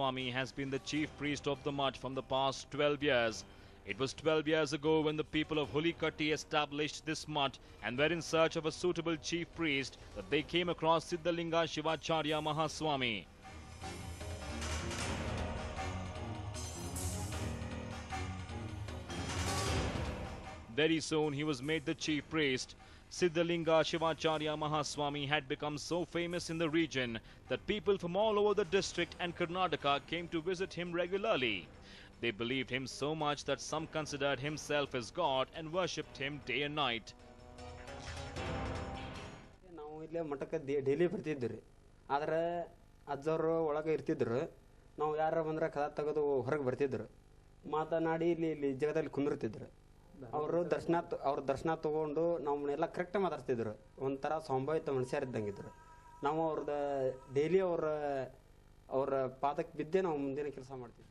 Mahaswami has been the chief priest of the mutt from the past 12 years. It was 12 years ago when the people of Hulikatti established this mutt and were in search of a suitable chief priest that they came across Siddhalinga Shivacharya Mahaswami. Very soon he was made the chief priest. Siddhalinga Shivacharya Mahaswami had become so famous in the region that people from all over the district and Karnataka came to visit him regularly. They believed him so much that some considered himself as God and worshipped him day and night. ನಾವು ಇಲ್ಲಿ ಮಠಕ್ಕೆ daily ಬರ್ತಿದ್ವಿ ಆದರೆ ಅಜ್ಜವರು ಒಳಗೆ ಇರ್ತಿದ್ರು ನಾವು ಯಾರು ಬಂದ್ರೆ ಕದ ತೆಗೆದು ಹೊರಗೆ ಬರ್ತಿದ್ರು ಮಾತನಾಡಿ ಇಲ್ಲಿ ಜಗದಲ್ಲಿ ಕುಂದಿರ್ತಿದ್ರು ಅವರು ದರ್ಶನ ತಗೊಂಡು ನಮ್ಮನ್ನೆಲ್ಲ ಕರೆಕ್ಟ್ ಮಾತಾಡ್ತಿದ್ರು ಒಂಥರ ಸಂಭಾವಿತ ಮನುಷ್ಯರಿದ್ದಂಗಿದ್ರು ನಾವು ಅವ್ರದ ಡೈಲಿ ಅವರ ಪಾದಕ್ಕೆ ಬಿದ್ದೆ ನಾವು ಮುಂದಿನ ಕೆಲಸ ಮಾಡ್ತೀವಿ.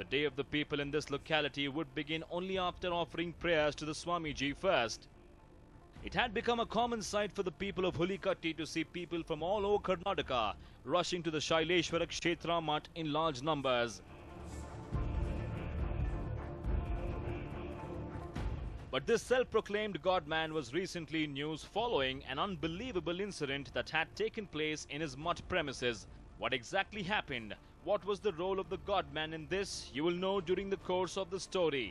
The day of the people in this locality would begin only after offering prayers to the Swamiji first. It had become a common sight for the people of Hulikatti to see people from all over Karnataka rushing to the Shaileshwara Kshetra Mutt in large numbers. But this self-proclaimed God-man was recently in news following an unbelievable incident that had taken place in his mutt premises. What exactly happened? What was the role of the God-man in this? You will know during the course of the story.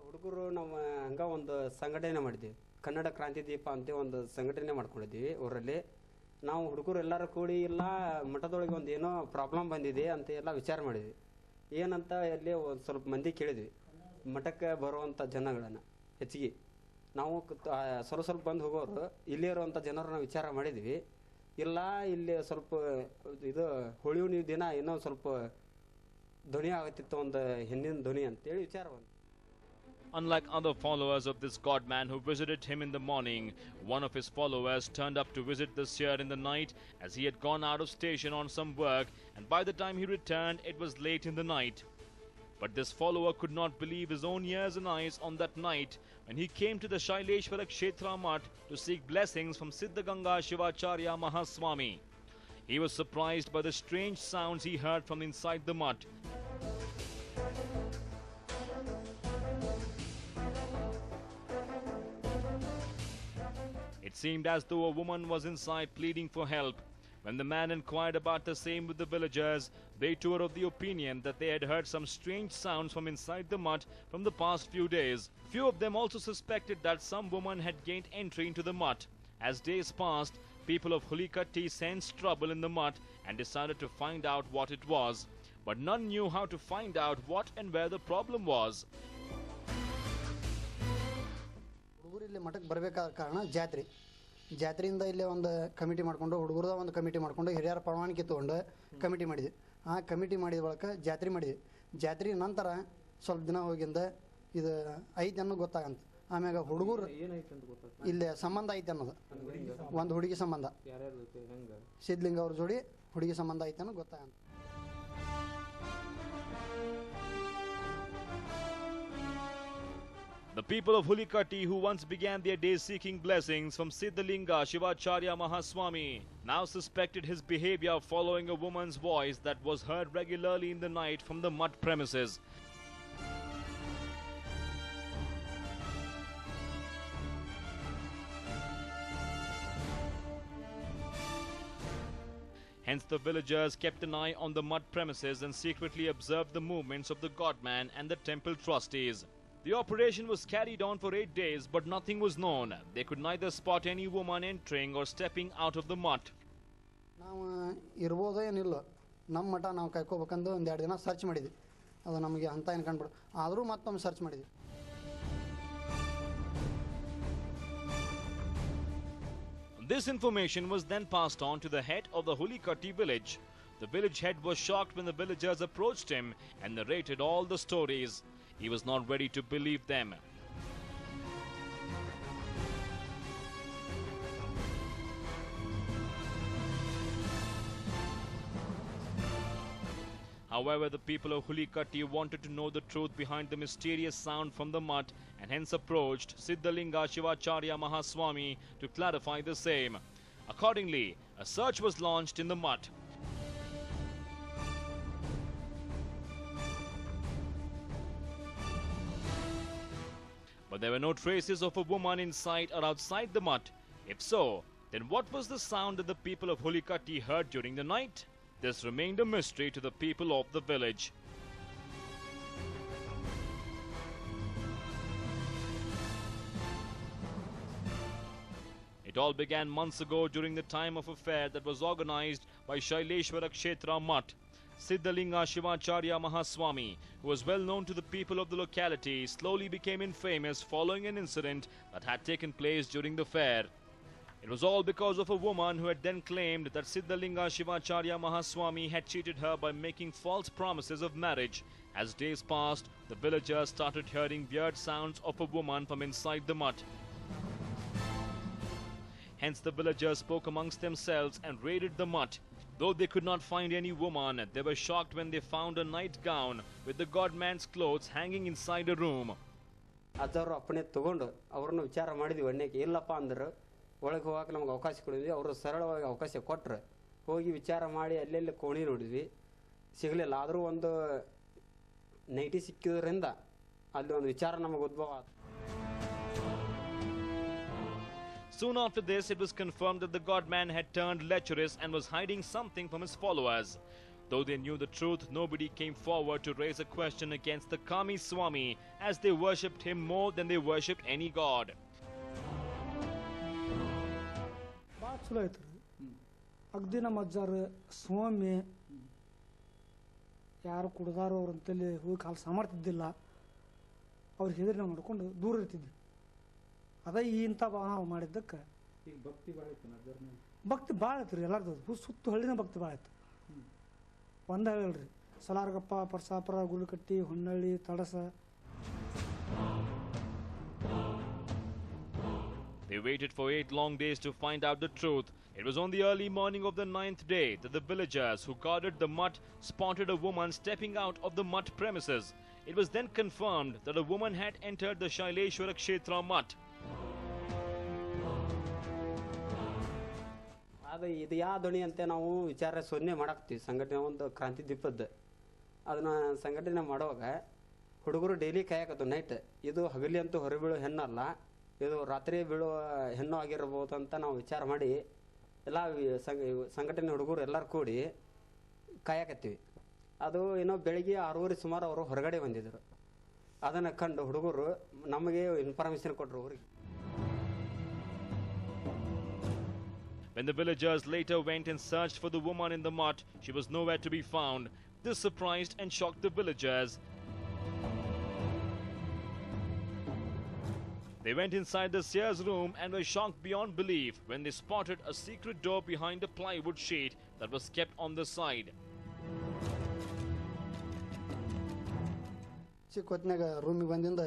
ಹುಡುಗರು ನಾವು ಹಂಗ ಒಂದು ಸಂಘಟನೆ ಮಾಡಿದ್ವಿ ಕನ್ನಡ ಕ್ರಾಂತಿ ದೀಪ ಅಂತ ಒಂದು ಸಂಘಟನೆ ಮಾಡ್ಕೊಂಡಿದ್ವಿ ಊರಲ್ಲಿ ನಾವು ಹುಡುಗರು ಎಲ್ಲರೂ ಕೂಡಿ ಇಲ್ಲ ಮಠದೊಳಗೆ ಒಂದು ಏನೋ ಪ್ರಾಬ್ಲಮ್ ಬಂದಿದೆ ಅಂತ ಎಲ್ಲ ವಿಚಾರ ಮಾಡಿದ್ವಿ ಏನಂತ ಅಲ್ಲಿ ಒಂದು ಸ್ವಲ್ಪ ಮಂದಿ ಕೇಳಿದ್ವಿ ಮಠಕ್ಕೆ ಬರುವಂಥ ಜನಗಳನ್ನು ಹೆಚ್ಚಿಗೆ ನಾವು ಸ್ವಲ್ಪ ಬಂದು ಹೋಗೋರು ಇಲ್ಲೇ ಇರುವಂಥ ಜನರನ್ನ ವಿಚಾರ ಮಾಡಿದ್ವಿ ಇಲ್ಲ ಇಲ್ಲಿ ಸ್ವಲ್ಪ ಇದು ಹೋಳಿ ದಿನ ಏನೋ ಸ್ವಲ್ಪ ಧ್ವನಿ ಆಗುತ್ತಿತ್ತು ಒಂದು ಹೆಣ್ಣಿನ ಧ್ವನಿ ಅಂತೇಳಿ ವಿಚಾರ ಬಂತು. Unlike other followers of this God-man who visited him in the morning, one of his followers turned up to visit the seer in the night as he had gone out of station on some work, and by the time he returned it was late in the night. But this follower could not believe his own ears and eyes on that night when he came to the Shaileshwara Kshetra Mutt to seek blessings from Siddhaganga Shivacharya Mahaswami. He was surprised by the strange sounds he heard from inside the mutt. It seemed as though a woman was inside pleading for help. When the man inquired about the same with the villagers, they too were of the opinion that they had heard some strange sounds from inside the mutt from the past few days. Few of them also suspected that some woman had gained entry into the mutt. As days passed, people of Hulikatti sensed trouble in the mutt and decided to find out what it was. But none knew how to find out what and where the problem was. ಜಾತ್ರೆಯಿಂದ ಇಲ್ಲೇ ಒಂದು committee ಮಾಡ್ಕೊಂಡು ಹುಡುಗರದ ಒಂದು committee ಮಾಡ್ಕೊಂಡು ಹಿರಿಯರ ಪರವಾನಗಿ ತೊಗೊಂಡು committee ಮಾಡಿದ್ವಿ ಆ ಕಮಿಟಿ ಮಾಡಿದ ಬಳಿಕ ಜಾತ್ರೆ ಮಾಡಿದ್ವಿ ಜಾತ್ರೆ ನಂತರ ಸ್ವಲ್ಪ ದಿನ ಹೋಗಿಂದ ಇದು ಐತೆ ಅನ್ನೋದು ಗೊತ್ತಾಗಂತ ಆಮ್ಯಾಗ ಹುಡುಗರು ಇಲ್ಲೇ ಸಂಬಂಧ ಐತೆ ಅನ್ನೋದು ಒಂದು ಹುಡುಗಿ ಸಂಬಂಧ ಸಿದ್ಧಲಿಂಗ ಅವ್ರ ಜೋಡಿ ಹುಡುಗಿ ಸಂಬಂಧ ಐತೆ ಅನ್ನೋದು ಗೊತ್ತಾಗಂತ. The people of Hulikatti, who once began their day seeking blessings from Siddhalinga Shivacharya Mahaswami, now suspected his behavior following a woman's voice that was heard regularly in the night from the mutt premises. Hence the villagers kept an eye on the mutt premises and secretly observed the movements of the God-man and the temple trustees. The operation was carried on for 8 days, but nothing was known. They could neither spot any woman entering or stepping out of the mutt. ನಾವು ಇರ್ಬೋದೋ ಏನಿಲ್ಲ ನಮ್ಮ ಮಠ ನಾವು ಕೈಕೋಬೇಕಂದು ಒಂದು 2 ದಿನ search ಮಾಡಿದ್ವಿ ಅದು ನಮಗೆ ಅಂತ ಏನು ಕಂಡುಬಿಡು ಆದರೂ ಮತ್ತೊಮ್ಮೆ ಸರ್ಚ್ ಮಾಡಿದ್ವಿ. This information was then passed on to the head of the Hulikatti village. The village head was shocked when the villagers approached him and narrated all the stories. He was not ready to believe them. However, the people of Hulikatti wanted to know the truth behind the mysterious sound from the mutt and hence approached Siddhalinga Shivacharya Mahaswami to clarify the same. Accordingly, a search was launched in the mutt. but there were no traces of a woman inside or outside the mutt. If so, then what was the sound that the people of Hulikatti heard during the night? This remained a mystery to the people of the village. It all began months ago during the time of a fair that was organized by Shaileshwara Kshetra Mutt. Siddhalinga Shivacharya Mahaswami, who was well known to the people of the locality, slowly became infamous following an incident that had taken place during the fair. It was all because of a woman who had then claimed that Siddhalinga Shivacharya Mahaswami had cheated her by making false promises of marriage. As days passed, the villagers started hearing weird sounds of a woman from inside the mutt. Hence the villagers spoke amongst themselves and raided the mutt. Though they could not find any woman, they were shocked when they found a nightgown with the godman's clothes hanging inside a room. ಅಜ್ಜವರು ಅಪ್ಪಣೆ ತಗೊಂಡು ಅವ್ರನ್ನ ವಿಚಾರ ಮಾಡಿದ್ವಿ ಒಣ್ಣೆಗೆ ಇಲ್ಲಪ್ಪ ಅಂದ್ರೆ ಒಳಗೆ ಹೋಗಕ್ಕೆ ನಮ್ಗೆ ಅವಕಾಶ ಕೊಡಿದ್ವಿ. ಅವರು ಸರಳವಾಗಿ ಅವಕಾಶ ಕೊಟ್ಟರು. ಹೋಗಿ ವಿಚಾರ ಮಾಡಿ ಅಲ್ಲೆಲ್ಲಿ ಕೋಣಿ ನೋಡಿದ್ವಿ, ಸಿಗಲಿಲ್ಲ. ಆದರೂ ಒಂದು ನೈಟಿ ಸಿಕ್ಕಿದ್ರಿಂದ ಅಲ್ಲಿ ಒಂದು ವಿಚಾರ ನಮಗೆ ಉದ್ಭವ ಆಯ್ತು. Soon after this, it was confirmed that the godman had turned lecherous and was hiding something from his followers. Though they knew the truth, nobody came forward to raise a question against the Kami Swami, as they worshipped him more than they worshipped any god. ಭಾಳ ಚಲೋ ಐತ್ರಿ. ಅಗ್ದಿ ನಮ್ಮ ಅಜ್ಜಾರ ಸ್ವಾಮಿ ಯಾರು ಕುಡ್ದಾರೋ ಅವ್ರ ಅಂತಲ್ಲಿ ಹೋಗಿ ಕಾಲು ಸಾಮರ್ಥ್ಯ ಇದ್ದಿಲ್ಲ. ಅವ್ರು ಹೆದರಿ ನಾವು ನಡ್ಕೊಂಡು ದೂರ ಇರ್ತಿದ್ವಿ. ಅದ ಇಂಥ ನಾವು ಮಾಡಿದ್ದಕ್ಕೆ ಈಗ ಭಕ್ತಿ ಭಾಳ ಐತಿ. ಭಕ್ತಿ ಭಾಳ ಐತ್ರಿ ಎಲ್ಲರದು. ಸುತ್ತು ಹಳ್ಳಿನ ಭಕ್ತಿ ಭಾಳ ಐತಿ. ಒಂದೇ ಹೇಳ್ರಿ, ಸಲಾರ್ಗಪ್ಪ, ಪರ್ಸಾಪುರ, ಗುಳ್ಕಟ್ಟಿ, Honnalli, Tadasa. They waited for 8 long days to find out the truth. It was on the early morning of the 9th day that the villagers who guarded the mutt spotted a woman stepping out of the mutt premises. It was then confirmed that a woman had entered the Shaileshwara Kshetra mutt. ಅದು ಇದು ಯಾವ ಧ್ವನಿ ಅಂತ ನಾವು ವಿಚಾರ ಸೊನ್ನೆ ಮಾಡಾಕ್ತೀವಿ. ಸಂಘಟನೆ ಒಂದು ಕ್ರಾಂತಿ ದೀಪದ್ದು ಅದನ್ನು ಸಂಘಟನೆ ಮಾಡುವಾಗ ಹುಡುಗರು ಡೈಲಿ ಕಾಯಕತ್ತು ನೈಟ್. ಇದು ಹಗಲಿ ಅಂತೂ ಹೊರಬೀಳೋ ಹೆಣ್ಣಲ್ಲ, ಇದು ರಾತ್ರಿ ಬೀಳೋ ಹೆಣ್ಣು ಆಗಿರ್ಬೋದು ಅಂತ ನಾವು ವಿಚಾರ ಮಾಡಿ ಎಲ್ಲ ಸಂಘಟನೆ ಹುಡುಗರು ಎಲ್ಲರೂ ಕೂಡಿ ಕಾಯಕತ್ತೀವಿ. ಅದು ಏನೋ ಬೆಳಿಗ್ಗೆ 6:30 ಸುಮಾರು ಅವರು ಹೊರಗಡೆ ಬಂದಿದ್ದರು. ಅದನ್ನು ಕಂಡು ಹುಡುಗರು ನಮಗೆ ಇನ್ಫಾರ್ಮೇಷನ್ ಕೊಟ್ಟರು ಊರಿಗೆ. When the villagers later went and searched for the woman in the mutt, she was nowhere to be found. This surprised and shocked the villagers. They went inside the seer's room and were shocked beyond belief when they spotted a secret door behind a plywood sheet that was kept on the side. ಚಿಕ್ಕ ಹೊತ್ತಿನಾಗ ರೂಮಿಗೆ ಬಂದಿಂದ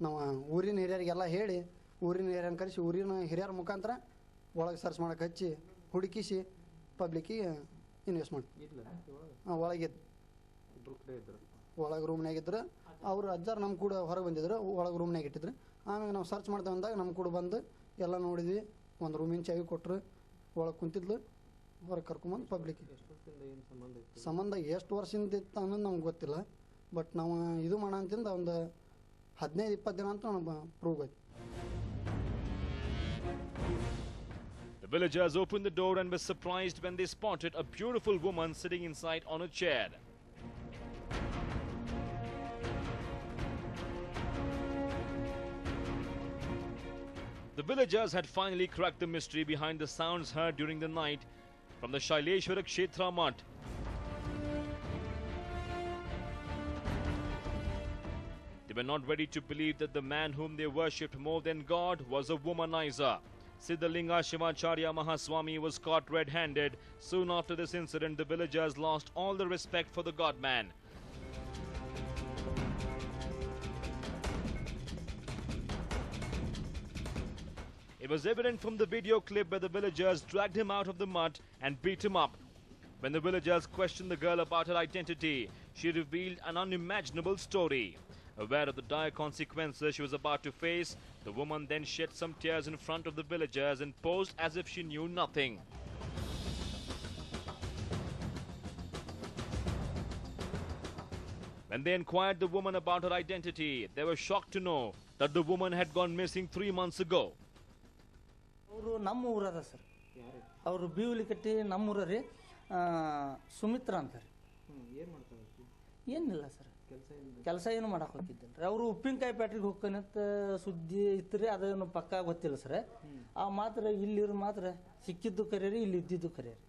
ನಾವು ಊರಿನ ಹಿರಿಯರಿಗೆಲ್ಲ ಹೇಳಿ, ಊರಿನ ಹಿರಿಯರನ್ನ ಕರೆಸಿ, ಊರಿನ ಹಿರಿಯರ ಮುಖಾಂತರ ಒಳಗೆ ಸರ್ಚ್ ಮಾಡಕ್ಕೆ ಹಚ್ಚಿ ಹುಡುಕಿಸಿ ಪಬ್ಲಿಕ್ಕಿಗೆ ಇನ್ವೆಸ್ಟ್ ಮಾಡ್ತೀವಿ. ಒಳಗೆ ರೂಮ್ನಾಗಿದ್ರು. ಅವರು ಅಜ್ಜಾರು ನಮ್ಮ ಕೂಡ ಹೊರಗೆ ಬಂದಿದ್ರು, ಒಳಗೆ ರೂಮ್ನಾಗ ಇಟ್ಟಿದ್ರು. ಆಮೇಲೆ ನಾವು ಸರ್ಚ್ ಮಾಡ್ತೇವೆ ಅಂದಾಗ ನಮ್ಮ ಕೂಡ ಬಂದು ಎಲ್ಲ ನೋಡಿದ್ವಿ. ಒಂದು ರೂಮಿನ ಚಾವಿ ಕೊಟ್ಟರು, ಒಳಗೆ ಕುಂತಿದ್ಲು, ಹೊರಗೆ ಕರ್ಕೊಂಬಂದು ಪಬ್ಲಿಕ್. ಸಂಬಂಧ ಎಷ್ಟು ವರ್ಷದಿಂದ ಇತ್ತು ಅನ್ನೋದು ನಮ್ಗೆ ಗೊತ್ತಿಲ್ಲ. ಬಟ್ ನಾವು ಇದು ಮಾಡೋಣ ಅಂತಿಂದ ಒಂದು 15-20 ದಿನ ಅಂತ ನಮ್ಗೆ ಪ್ರೂವ್ ಆಯ್ತು. The villagers opened the door and were surprised when they spotted a beautiful woman sitting inside on a chair. The villagers had finally cracked the mystery behind the sounds heard during the night from the Shaileshwara Kshetra mutt. They were not ready to believe that the man whom they worshipped more than God was a womanizer. Siddhalinga Shivacharya Mahaswami was caught red-handed. Soon after this incident, the villagers lost all the respect for the godman. It was evident from the video clip where the villagers dragged him out of the mud and beat him up. When the villagers questioned the girl about her identity, she revealed an unimaginable story. Aware of the dire consequences she was about to face, the woman then shed some tears in front of the villagers and posed as if she knew nothing. When they inquired the woman about her identity, they were shocked to know that the woman had gone missing 3 months ago. ಅವರು ನಮ್ಮ ಊರದ sir, ಅವರು ಬೀವಲಿಕಟ್ಟಿ ನಮ್ಮೂರ ರೀ, ಸುಮಿತ್ರ ಅಂತಾರೆ. ಏನು ಮಾಡ್ತಾ ಇದ್ವಿ? ಏನಿಲ್ಲ ಸರ್, ಕೆಲಸ ಏನು ಮಾಡಕ್ಕೆ ಹೋಗಿದ್ದಿಲ್ಲ ರೀ. ಅವರು ಉಪ್ಪಿನಕಾಯಿ ಫ್ಯಾಕ್ಟ್ರಿಗೆ ಹೋಗ್ಕನಂತ ಸುದ್ದಿ ಇತ್ತು ರೀ, ಅದೇನು ಪಕ್ಕ ಗೊತ್ತಿಲ್ಲ ಸರ್. ಆ ಮಾತ್ರ ಇಲ್ಲಿರೋ ಮಾತ್ರ ಸಿಕ್ಕಿದ್ದು ಕರೆ ರೀ, ಇಲ್ಲಿ ಇದ್ದಿದ್ದು ಕರೆ ರೀ.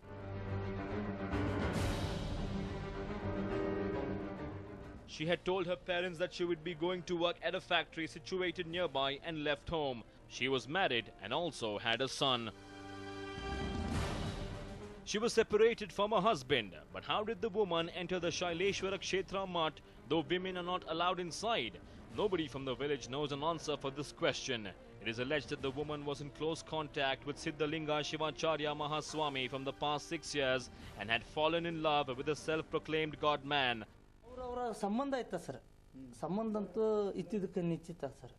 She had told her parents that she would be going to work at a factory situated nearby and left home. She was married and also had a son. She was separated from her husband, but how did the woman enter the Shaileshwara Kshetra Mat, though women are not allowed inside? Nobody from the village knows an answer for this question. It is alleged that the woman was in close contact with Siddhalinga Shivacharya Mahaswami from the past 6 years and had fallen in love with a self-proclaimed God man. ಅವರ ಸಂಬಂಧ ಇತ್ತ sir, ಸಂಬಂಧ ಅಂತೂ ಇತ್ತಿದ್ದಕ್ಕೆ ನಿಶ್ಚಿತ sir.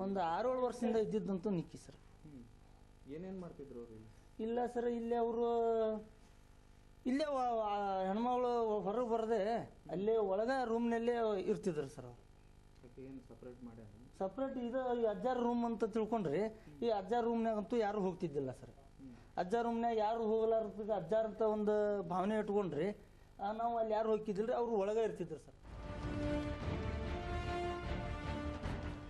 ಒಂದು 6-7 ವರ್ಷದಿಂದ ಇದ್ದಿದ್ದಂತೂ ನಿಕ್ಕಿ sir. ಏನೇನು ಮಾಡ್ತಿದ್ರು ಅವರು? ಇಲ್ಲ ಸರ್, ಇಲ್ಲೇ ಅವರು ಇಲ್ಲೇ ಹೆಣ್ಮಗಳು ಹೊರಗೆ ಬರದೆ ಅಲ್ಲೇ ಒಳಗ ರೂಮ್ನಲ್ಲೇ ಇರ್ತಿದ್ರು ಸರ್. ಅವರು ಏನು ಸಪ್ರೇಟ್ ಮಾಡ್ಯಾರ? ಸಪ್ರೇಟ್ ಇದು ಈ ಅಜ್ಜಾರ ರೂಮ್ ಅಂತ ತಿಳ್ಕೊಂಡ್ರಿ, ಈ ಅಜ್ಜಾರ ರೂಮ್ನಾಗಂತೂ ಯಾರು ಹೋಗ್ತಿದ್ದಿಲ್ಲ ಸರ್. ಅಜ್ಜಾರ ರೂಮ್ನಾಗ ಯಾರು ಹೋಗಲಾರ್ದ ಅಜ್ಜಾರ ಅಂತ ಒಂದು ಭಾವನೆ ಇಟ್ಕೊಂಡ್ರಿ, ನಾವು ಅಲ್ಲಿ ಯಾರು ಹೋಗ್ತಿದ್ದಿಲ್ರಿ, ಅವರು ಒಳಗೆ ಇರ್ತಿದ್ರು sir.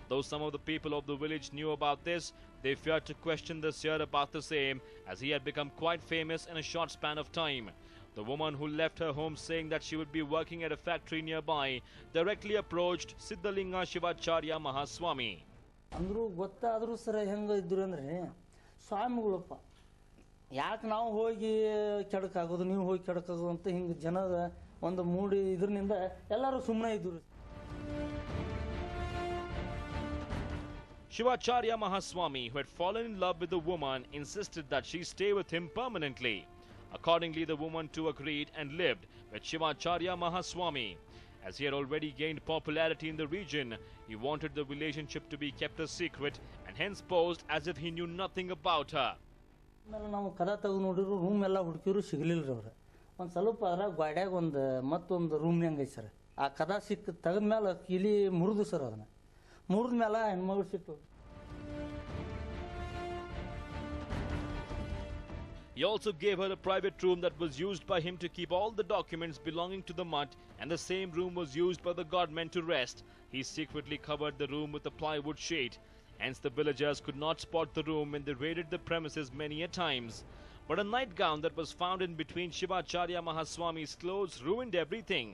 Though some of the people of the village knew about this, they feared to question the seer about the same, as he had become quite famous in a short span of time. The woman who left her home saying that she would be working at a factory nearby directly approached Siddhalinga Shivacharya Mahaswami. ಅಂದರೂ ಗೊತ್ತಾದರೂ sir ಹೆಂಗೆ ಇದ್ರು ಅಂದ್ರೆ, ಸ್ವಾಮಿಗಳಪ್ಪ ಯಾಕೆ ನಾವು ಹೋಗಿ ಕೆಡಕಾಗೋದು, ನೀವು ಹೋಗಿ ಕೆಡಕಾಗೋದು ಅಂತ ಹಿಂಗೆ ಜನದ ಒಂದು ಮೂಡಿ ಇದ್ರನಿಂದ ಎಲ್ಲರೂ ಸುಮ್ಮನೆ ಇದ್ರು. Shivacharya Mahaswami, who had fallen in love with the woman, insisted that she stay with him permanently. Accordingly, the woman too agreed and lived with Shivacharya Mahaswami. As he had already gained popularity in the region, he wanted the relationship to be kept a secret and hence posed as if he knew nothing about her. ಆಮೇಲೆ ನಾವು ಕದ ತೆಗೆದು ನೋಡಿದ್ರು, room ಎಲ್ಲ ಹುಡುಕಿದ್ರು ಸಿಗಲಿಲ್ಲ ರೀ. ಅವ್ರು ಒಂದು ಸ್ವಲ್ಪ ಅದ್ರಾಗ ಗಾಡ್ಯಾಗ ಒಂದು ಮತ್ತೊಂದು ರೂಮ್ನಂಗೆ ಐತೆ ಸರ್. ಆ ಕದ ಸಿಕ್ಕ ತೆಗೆದ ಮೇಲೆ ಕೀಲಿ ಮುರಿದು ಸರ್, ಅದನ್ನು ಮುರಿದ ಮೇಲೆ ಹೆಣ್ಮಗಳು ಸಿಟ್ಟು. He also gave her a private room that was used by him to keep all the documents belonging to the mutt, and the same room was used by the godmen to rest. He secretly covered the room with a plywood sheet. Hence the villagers could not spot the room when they raided the premises many a times. But a nightgown that was found in between Shivacharya Mahaswami's clothes ruined everything.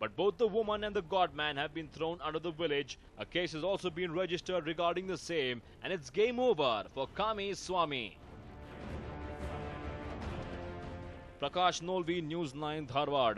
But both the woman and the godman have been thrown out of the village. A case has also been registered regarding the same, and it's game over for Kami Swami. Prakash Nolvi, News 9, Dharwad.